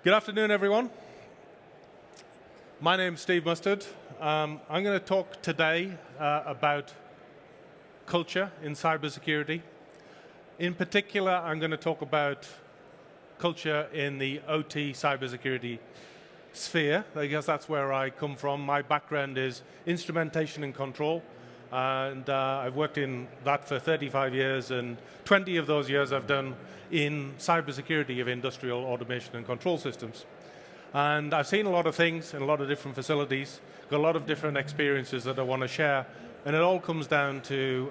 Good afternoon, everyone. My name's Steve Mustard. I'm going to talk today about culture in cybersecurity. In particular, I'm going to talk about culture in the OT cybersecurity sphere. I guess that's where I come from. My background is instrumentation and control, and I've worked in that for 35 years, and 20 of those years I've done in cybersecurity of industrial automation and control systems. And I've seen a lot of things in a lot of different facilities, got a lot of different experiences that I want to share, and it all comes down to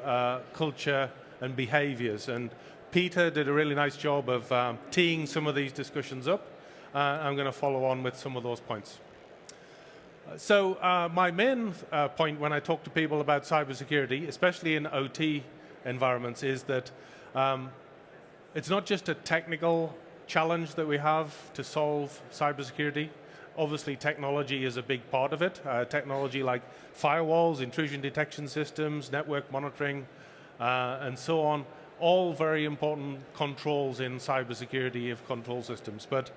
culture and behaviors. And Peter did a really nice job of teeing some of these discussions up. I'm going to follow on with some of those points. So my main point when I talk to people about cybersecurity, especially in OT environments, is that it's not just a technical challenge that we have to solve cybersecurity. Obviously, technology is a big part of it. Technology like firewalls, intrusion detection systems, network monitoring, and so on, all very important controls in cybersecurity of control systems. But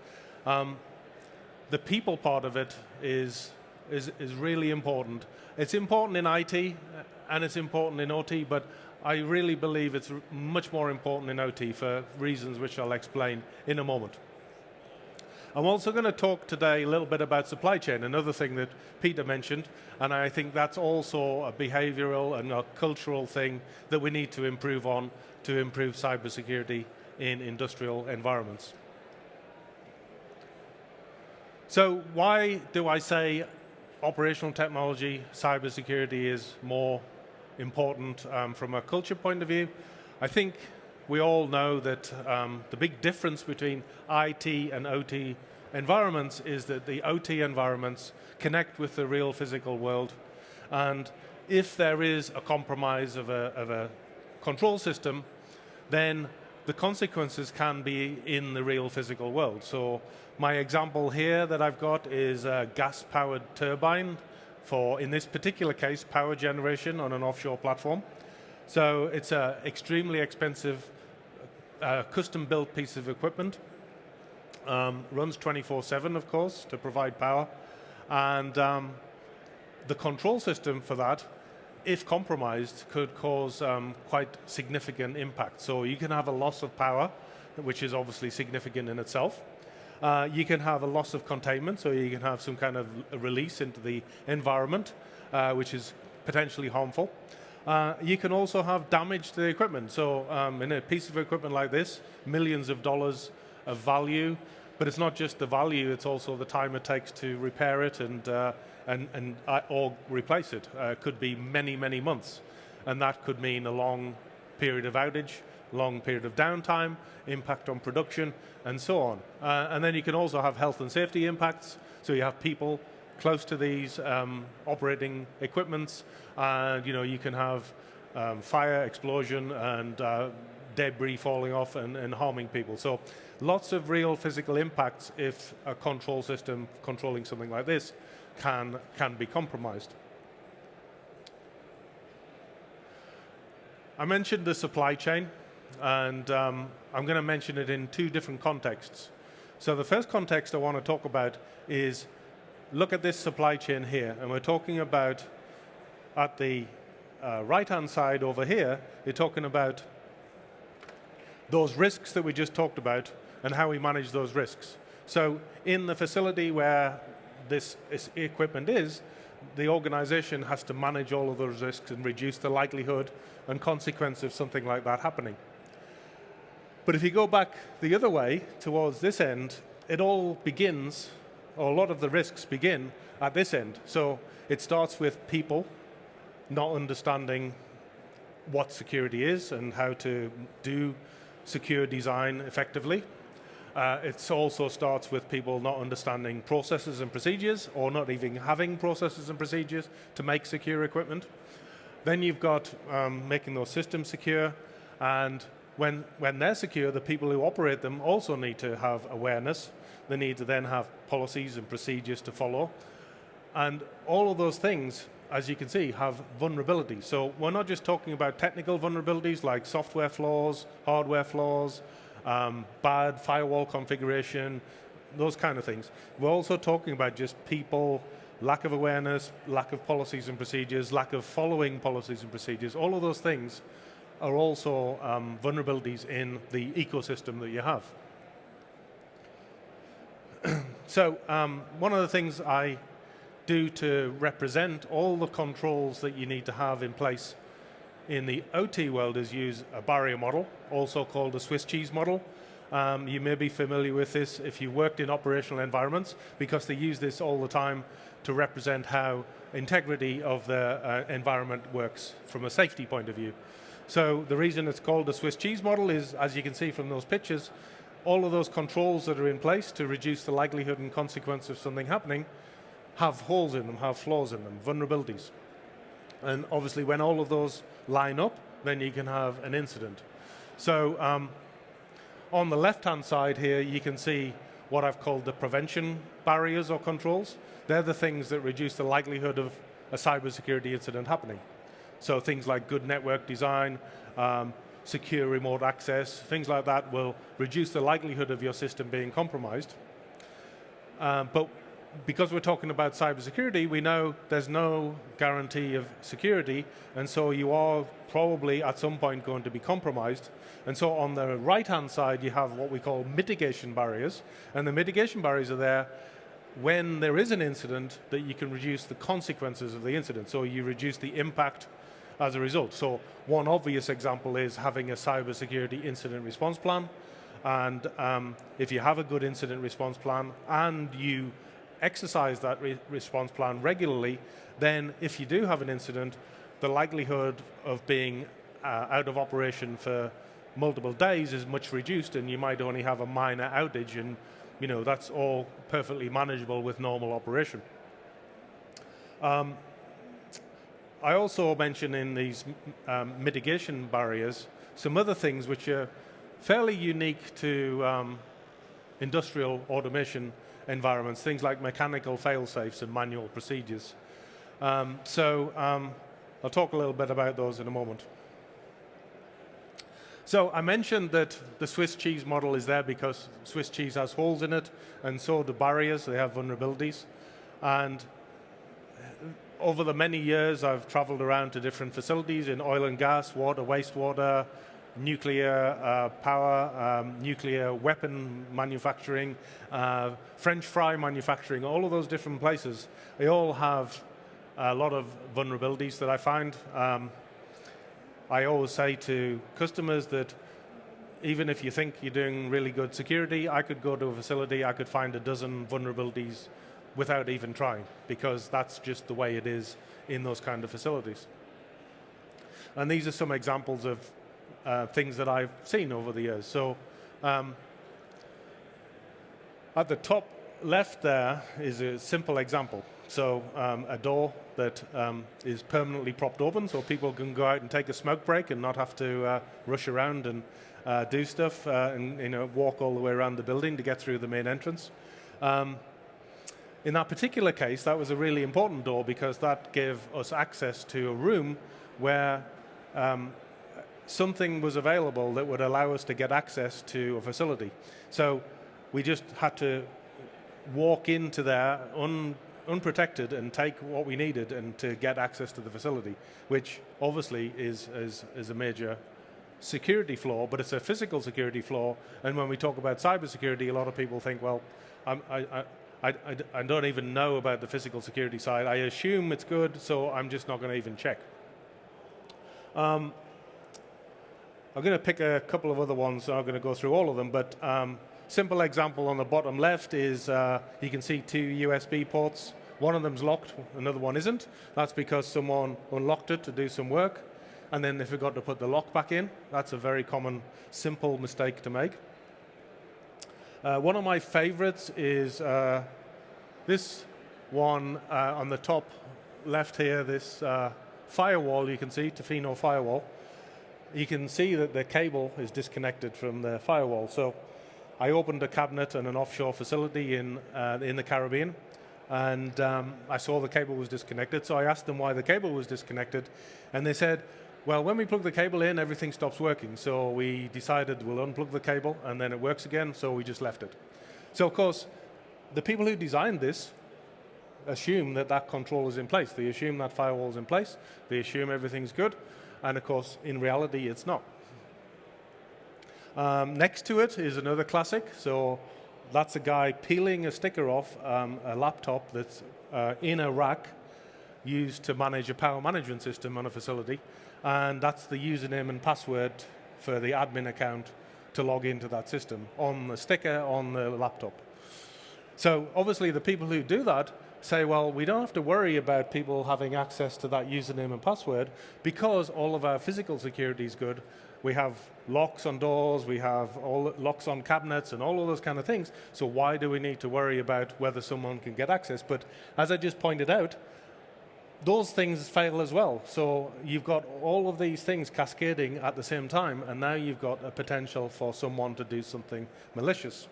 the people part of it is really important. It's important in IT and it's important in OT, but I really believe it's much more important in OT for reasons which I'll explain in a moment. I'm also going to talk today a little bit about supply chain, another thing that Peter mentioned, and I think that's also a behavioral and a cultural thing that we need to improve on to improve cybersecurity in industrial environments. So why do I say operational technology, cybersecurity is more important from a culture point of view? I think we all know that the big difference between IT and OT environments is that the OT environments connect with the real physical world, and if there is a compromise of a control system, then the consequences can be in the real physical world. So my example here that I've got is a gas-powered turbine for, in this particular case, power generation on an offshore platform. So it's an extremely expensive custom-built piece of equipment. Runs 24/7, of course, to provide power. And the control system for that, if compromised, could cause quite significant impact. So you can have a loss of power, which is obviously significant in itself. You can have a loss of containment, so you can have some kind of release into the environment, which is potentially harmful. You can also have damage to the equipment. So in a piece of equipment like this, millions of dollars of value, but it's not just the value, it's also the time it takes to repair it or replace it. Could be many, many months. And that could mean a long period of outage, long period of downtime, impact on production, and so on. And then you can also have health and safety impacts. So you have people close to these operating equipments, and you can have fire, explosion, and debris falling off and harming people. So lots of real physical impacts if a control system controlling something like this can be compromised. I mentioned the supply chain, and I'm going to mention it in two different contexts. So the first context I want to talk about is, look at this supply chain here, and we're talking about, at the right-hand side over here, you're talking about those risks that we just talked about and how we manage those risks. So in the facility where this equipment is, the organization has to manage all of those risks and reduce the likelihood and consequence of something like that happening. But if you go back the other way towards this end, it all begins, or a lot of the risks begin at this end. So it starts with people not understanding what security is and how to do secure design effectively. It also starts with people not understanding processes and procedures, or not even having processes and procedures to make secure equipment. Then you've got making those systems secure, and when they're secure, the people who operate them also need to have awareness. They need to then have policies and procedures to follow. And all of those things, as you can see, have vulnerabilities. So we're not just talking about technical vulnerabilities like software flaws, hardware flaws, bad firewall configuration, those kind of things. We're also talking about just people, lack of awareness, lack of policies and procedures, lack of following policies and procedures. All of those things are also vulnerabilities in the ecosystem that you have. So one of the things I do to represent all the controls that you need to have in place in the OT world is use a barrier model, also called a Swiss cheese model. You may be familiar with this if you worked in operational environments, because they use this all the time to represent how integrity of the environment works from a safety point of view. So the reason it's called the Swiss cheese model is, as you can see from those pictures, all of those controls that are in place to reduce the likelihood and consequence of something happening have holes in them, have flaws in them, vulnerabilities. And obviously when all of those line up, then you can have an incident. So on the left-hand side here, you can see what I've called the prevention barriers or controls. They're the things that reduce the likelihood of a cybersecurity incident happening. So things like good network design, secure remote access, things like that will reduce the likelihood of your system being compromised. But because we're talking about cybersecurity, we know there's no guarantee of security, and so you are probably at some point going to be compromised. And so on the right-hand side, you have what we call mitigation barriers, and the mitigation barriers are there when there is an incident that you can reduce the consequences of the incident, so you reduce the impact as a result. So one obvious example is having a cybersecurity incident response plan, and if you have a good incident response plan and you exercise that response plan regularly, then if you do have an incident, the likelihood of being out of operation for multiple days is much reduced, and you might only have a minor outage, and that's all perfectly manageable with normal operation. I also mention in these mitigation barriers some other things which are fairly unique to industrial automation environments, things like mechanical fail-safes and manual procedures. I'll talk a little bit about those in a moment. So I mentioned that the Swiss cheese model is there because Swiss cheese has holes in it, and so the barriers, they have vulnerabilities. And over the many years, I've traveled around to different facilities in oil and gas, water, wastewater, nuclear power, nuclear weapon manufacturing, French fry manufacturing, all of those different places. They all have a lot of vulnerabilities that I find. I always say to customers that even if you think you're doing really good security, I could go to a facility, I could find a dozen vulnerabilities without even trying, because that's just the way it is in those kind of facilities. And these are some examples of things that I've seen over the years. So at the top left there is a simple example. So a door that is permanently propped open, so people can go out and take a smoke break and not have to rush around and do stuff and walk all the way around the building to get through the main entrance. In that particular case, that was a really important door because that gave us access to a room where something was available that would allow us to get access to a facility. So we just had to walk into there unprotected and take what we needed and to get access to the facility, which obviously is a major security flaw, but it's a physical security flaw. And when we talk about cybersecurity, a lot of people think, well, I don't even know about the physical security side. I assume it's good, so I'm just not going to even check. I'm going to pick a couple of other ones, so I'm going to go through all of them, but simple example on the bottom left is you can see two USB ports. One of them's locked, another one isn't. That's because someone unlocked it to do some work, and then they forgot to put the lock back in. That's a very common, simple mistake to make. One of my favorites is this one on the top left here, this firewall you can see, Tofino firewall. You can see that the cable is disconnected from the firewall. So I opened a cabinet in an offshore facility in the Caribbean, and I saw the cable was disconnected. So I asked them why the cable was disconnected, and they said, well, when we plug the cable in, everything stops working. So we decided we'll unplug the cable, and then it works again, so we just left it. So of course, the people who designed this assume that that control is in place. They assume that firewall is in place. They assume everything's good. And of course, in reality, it's not. Next to it is another classic. So that's a guy peeling a sticker off a laptop that's in a rack used to manage a power management system on a facility. And that's the username and password for the admin account to log into that system on the sticker on the laptop. So obviously the people who do that say, well, we don't have to worry about people having access to that username and password because all of our physical security is good. We have locks on doors, we have all locks on cabinets and all of those kind of things. So why do we need to worry about whether someone can get access? But as I just pointed out, those things fail as well. So you've got all of these things cascading at the same time, and now you've got a potential for someone to do something malicious.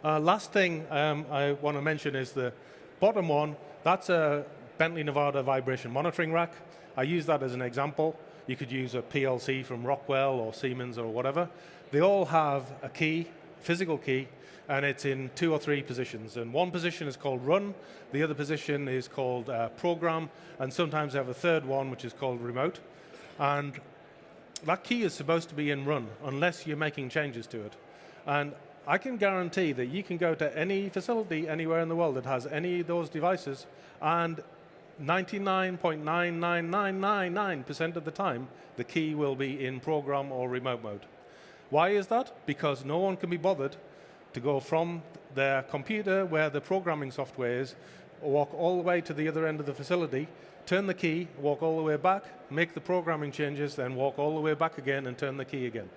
Last thing I want to mention is the bottom one. That's a Bentley Nevada vibration monitoring rack. I use that as an example. You could use a PLC from Rockwell or Siemens or whatever. They all have a key, physical key, and it's in 2 or 3 positions. And one position is called run, the other position is called program, and sometimes they have a third one which is called remote. And that key is supposed to be in run unless you're making changes to it. And I can guarantee that you can go to any facility anywhere in the world that has any of those devices, and 99.99999% of the time, the key will be in program or remote mode. Why is that? Because no one can be bothered to go from their computer where the programming software is, walk all the way to the other end of the facility, turn the key, walk all the way back, make the programming changes, then walk all the way back again and turn the key again.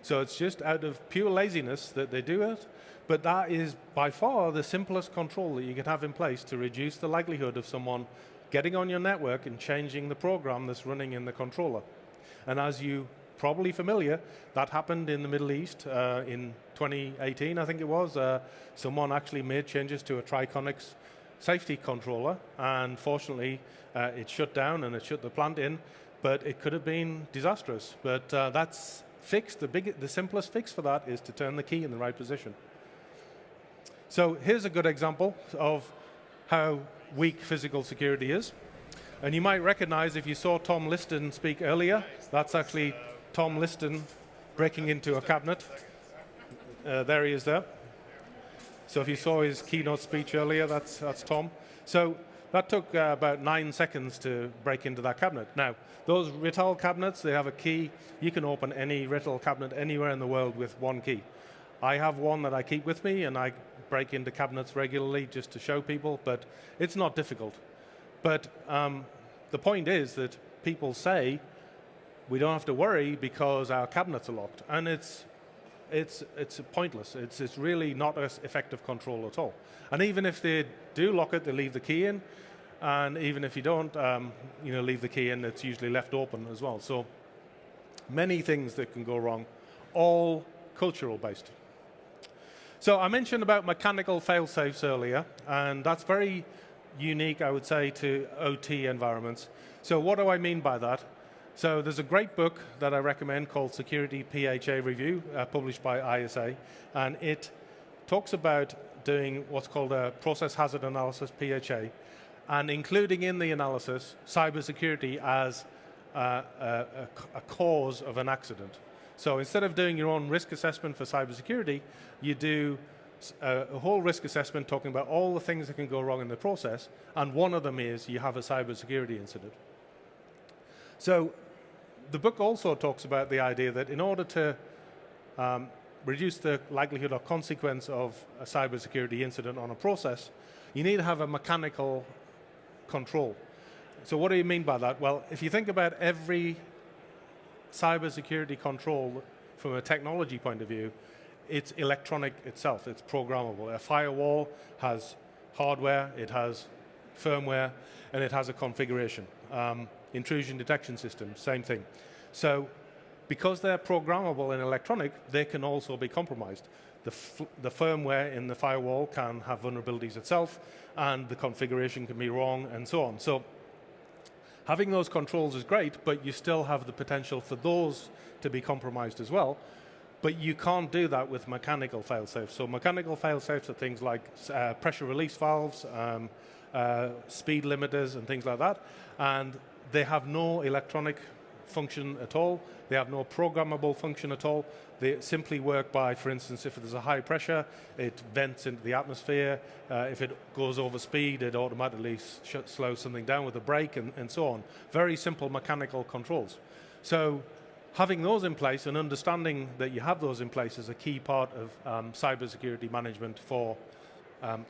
So it's just out of pure laziness that they do it, but that is by far the simplest control that you can have in place to reduce the likelihood of someone getting on your network and changing the program that's running in the controller. And as you probably familiar, that happened in the Middle East in 2018, I think it was. Someone actually made changes to a Triconix safety controller, and fortunately it shut down and it shut the plant in, but it could have been disastrous. But that's fixed. The simplest fix for that is to turn the key in the right position. So here's a good example of how weak physical security is. And you might recognize, if you saw Tom Liston speak earlier, that's actually Tom Liston breaking into a cabinet. There he is there. So if you saw his keynote speech earlier, that's Tom. So that took about 9 seconds to break into that cabinet. Now, those Rittal cabinets, they have a key. You can open any Rittal cabinet anywhere in the world with one key. I have one that I keep with me, and I break into cabinets regularly just to show people, but it's not difficult. But the point is that people say we don't have to worry because our cabinets are locked, and it's pointless. It's really not as effective control at all. And even if they do lock it, they leave the key in, and even if you don't, leave the key in, it's usually left open as well. So many things that can go wrong, all cultural based. So I mentioned about mechanical fail-safes earlier, and that's very unique, I would say, to OT environments. So what do I mean by that? So there's a great book that I recommend called Security PHA Review, published by ISA, and it talks about doing what's called a process hazard analysis, PHA, and including in the analysis cybersecurity as a cause of an accident. So instead of doing your own risk assessment for cybersecurity, you do a whole risk assessment talking about all the things that can go wrong in the process, and one of them is you have a cybersecurity incident. So the book also talks about the idea that in order to reduce the likelihood or consequence of a cybersecurity incident on a process, you need to have a mechanical control. So what do you mean by that? Well, if you think about every cybersecurity control from a technology point of view, it's electronic itself, it's programmable. A firewall has hardware, it has firmware, and it has a configuration. Intrusion detection system, same thing. So because they're programmable and electronic, they can also be compromised. The firmware in the firewall can have vulnerabilities itself, and the configuration can be wrong, and so on. So having those controls is great, but you still have the potential for those to be compromised as well. But you can't do that with mechanical fail-safes. So mechanical fail-safes are things like pressure release valves, speed limiters and things like that. And they have no electronic function at all. They have no programmable function at all. They simply work by, for instance, if there's a high pressure, it vents into the atmosphere. If it goes over speed, it automatically slows something down with a brake and so on. Very simple mechanical controls. So having those in place and understanding that you have those in place is a key part of cybersecurity management for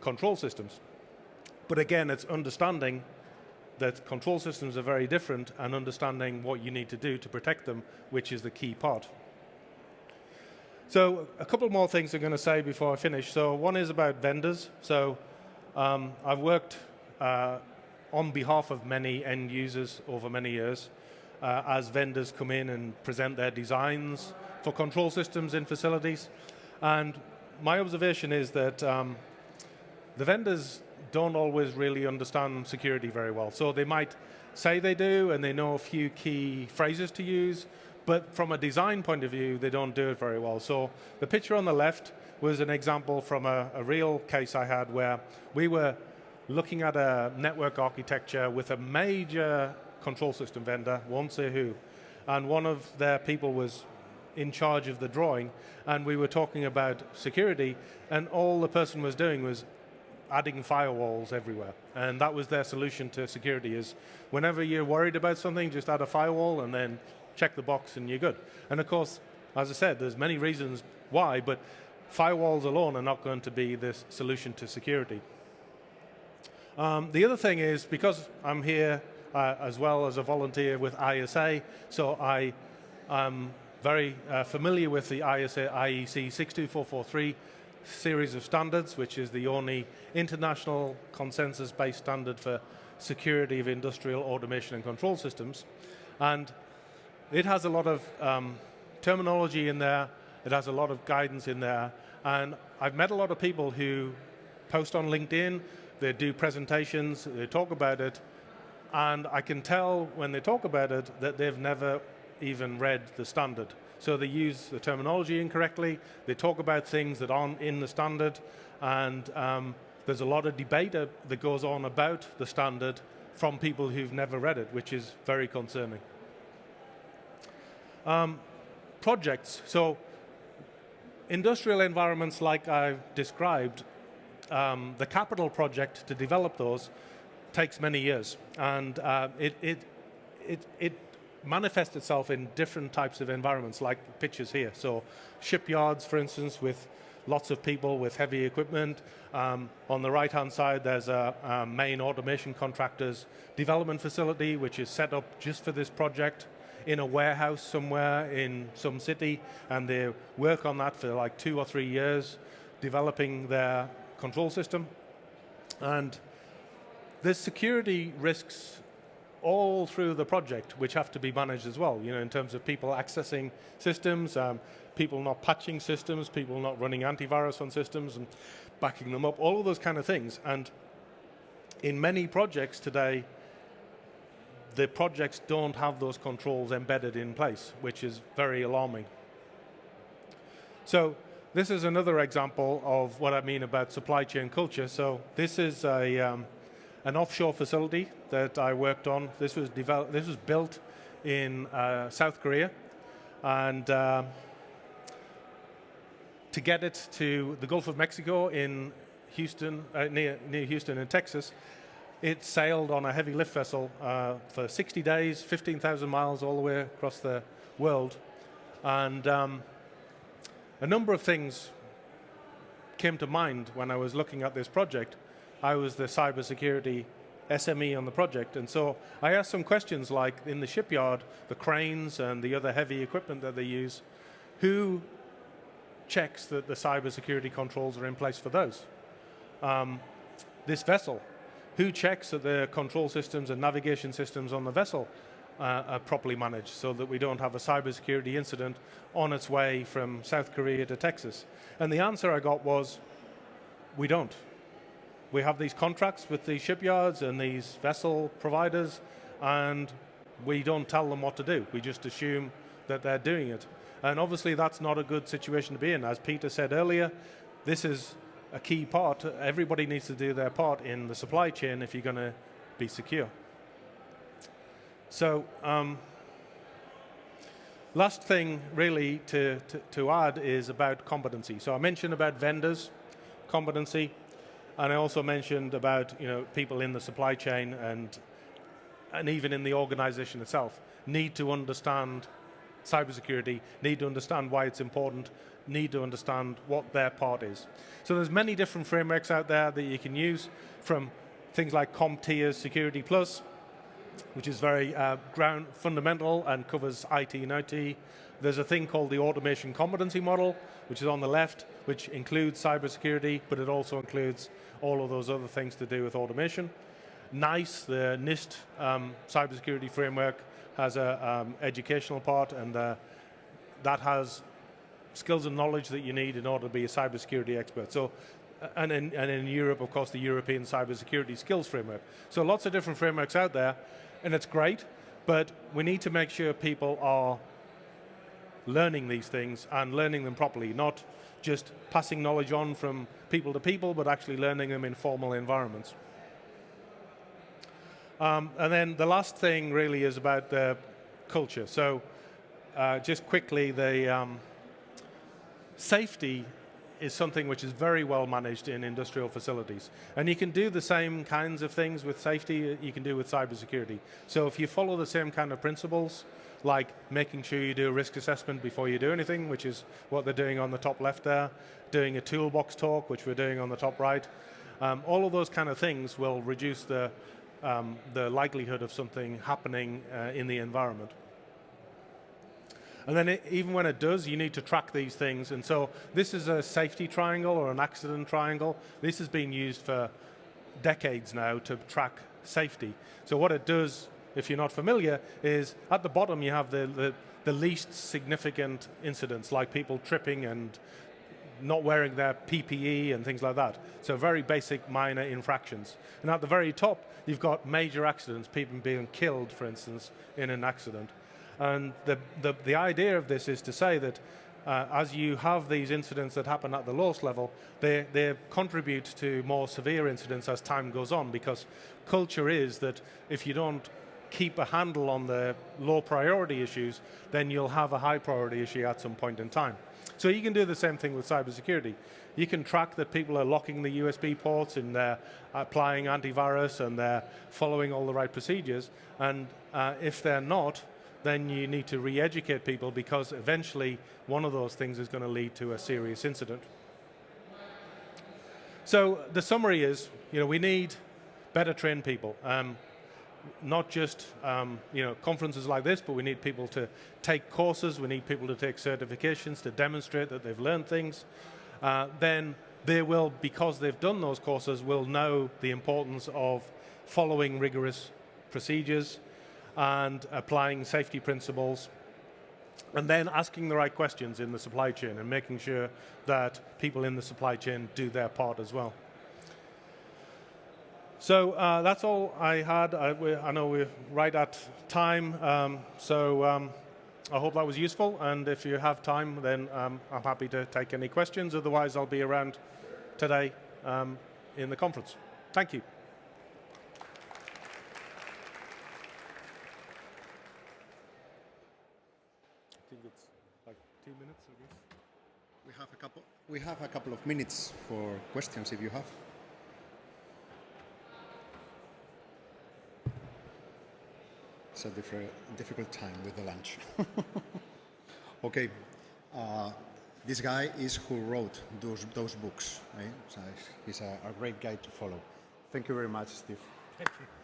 control systems. But again, it's understanding that control systems are very different and understanding what you need to do to protect them, which is the key part. So a couple more things I'm going to say before I finish. So one is about vendors. So I've worked on behalf of many end users over many years as vendors come in and present their designs for control systems in facilities. And my observation is that the vendors don't always really understand security very well. So they might say they do and they know a few key phrases to use, but from a design point of view, they don't do it very well. So the picture on the left was an example from a real case I had where we were looking at a network architecture with a major control system vendor, won't say who, and one of their people was in charge of the drawing, and we were talking about security, and all the person was doing was adding firewalls everywhere. And that was their solution to security, is whenever you're worried about something, just add a firewall and then check the box and you're good. And of course, as I said, there's many reasons why, but firewalls alone are not going to be the solution to security. The other thing is, because I'm here as well as a volunteer with ISA, so I am very familiar with the ISA IEC 62443 series of standards, which is the only international consensus-based standard for security of industrial automation and control systems. And it has a lot of terminology in there, it has a lot of guidance in there, and I've met a lot of people who post on LinkedIn, they do presentations, they talk about it, and I can tell when they talk about it that they've never even read the standard. So they use the terminology incorrectly, they talk about things that aren't in the standard, and there's a lot of debate that goes on about the standard from people who've never read it, which is very concerning. Projects. So industrial environments like I've described, the capital project to develop those takes many years, and it manifests itself in different types of environments, like pictures here. So shipyards, for instance, with lots of people with heavy equipment. On the right-hand side, there's a main automation contractor's development facility, which is set up just for this project in a warehouse somewhere in some city, and they work on that for like 2 or 3 years, developing their control system. And there's security risks all through the project, which have to be managed as well, you know, in terms of people accessing systems, people not patching systems, people not running antivirus on systems and backing them up, all of those kind of things. And in many projects today, the projects don't have those controls embedded in place, which is very alarming. So this is another example of what I mean about supply chain culture. So this is an offshore facility that I worked on. This was built in South Korea, and to get it to the Gulf of Mexico in Houston, near Houston in Texas, it sailed on a heavy lift vessel for 60 days, 15,000 miles all the way across the world. And a number of things came to mind when I was looking at this project. I was the cybersecurity SME on the project, and so I asked some questions like, in the shipyard, the cranes and the other heavy equipment that they use, who checks that the cybersecurity controls are in place for those? This vessel, who checks that the control systems and navigation systems on the vessel are properly managed so that we don't have a cybersecurity incident on its way from South Korea to Texas? And the answer I got was, we don't. We have these contracts with these shipyards and these vessel providers, and we don't tell them what to do. We just assume that they're doing it. And obviously that's not a good situation to be in. As Peter said earlier, this is a key part. Everybody needs to do their part in the supply chain if you're going to be secure. So last thing really to add is about competency. So I mentioned about vendors, competency, and I also mentioned about people in the supply chain and even in the organization itself need to understand cybersecurity, need to understand why it's important, need to understand what their part is. So there's many different frameworks out there that you can use, from things like CompTIA Security Plus, which is very fundamental and covers IT and OT. There's a thing called the automation competency model, which is on the left, which includes cybersecurity, but it also includes all of those other things to do with automation. NICE, the NIST cybersecurity framework, has an educational part, and that has skills and knowledge that you need in order to be a cybersecurity expert. So, and in Europe, of course, the European Cybersecurity Skills Framework. So lots of different frameworks out there, and it's great, but we need to make sure people are learning these things and learning them properly, not just passing knowledge on from people to people, but actually learning them in formal environments. And then the last thing really is about the culture. So just quickly, the safety is something which is very well managed in industrial facilities. And you can do the same kinds of things with safety you can do with cybersecurity. So if you follow the same kind of principles, like making sure you do a risk assessment before you do anything, which is what they're doing on the top left there, doing a toolbox talk, which we're doing on the top right, all of those kind of things will reduce the likelihood of something happening in the environment. And then even when it does, you need to track these things. And so this is a safety triangle or an accident triangle. This has been used for decades now to track safety. So what it does, if you're not familiar, is at the bottom you have the least significant incidents, like people tripping and not wearing their PPE and things like that. So very basic minor infractions. And at the very top, you've got major accidents, people being killed, for instance, in an accident. And the idea of this is to say that as you have these incidents that happen at the lowest level, they contribute to more severe incidents as time goes on, because culture is that if you don't keep a handle on the low priority issues, then you'll have a high priority issue at some point in time. So you can do the same thing with cybersecurity. You can track that people are locking the USB ports and they're applying antivirus and they're following all the right procedures. And if they're not, then you need to re-educate people, because eventually one of those things is going to lead to a serious incident. So the summary is, we need better trained people. Not just conferences like this, but we need people to take courses, we need people to take certifications to demonstrate that they've learned things. Then they will, because they've done those courses, will know the importance of following rigorous procedures and applying safety principles, and then asking the right questions in the supply chain and making sure that people in the supply chain do their part as well. So that's all I had. I know we're right at time, so I hope that was useful, and if you have time, then I'm happy to take any questions. Otherwise, I'll be around today in the conference. Thank you. I think it's like 2 minutes, I guess. We have a couple of minutes for questions if you have. It's a difficult time with the lunch. Okay, this guy is who wrote those books, right? So he's a great guy to follow. Thank you very much, Steve. Thank you.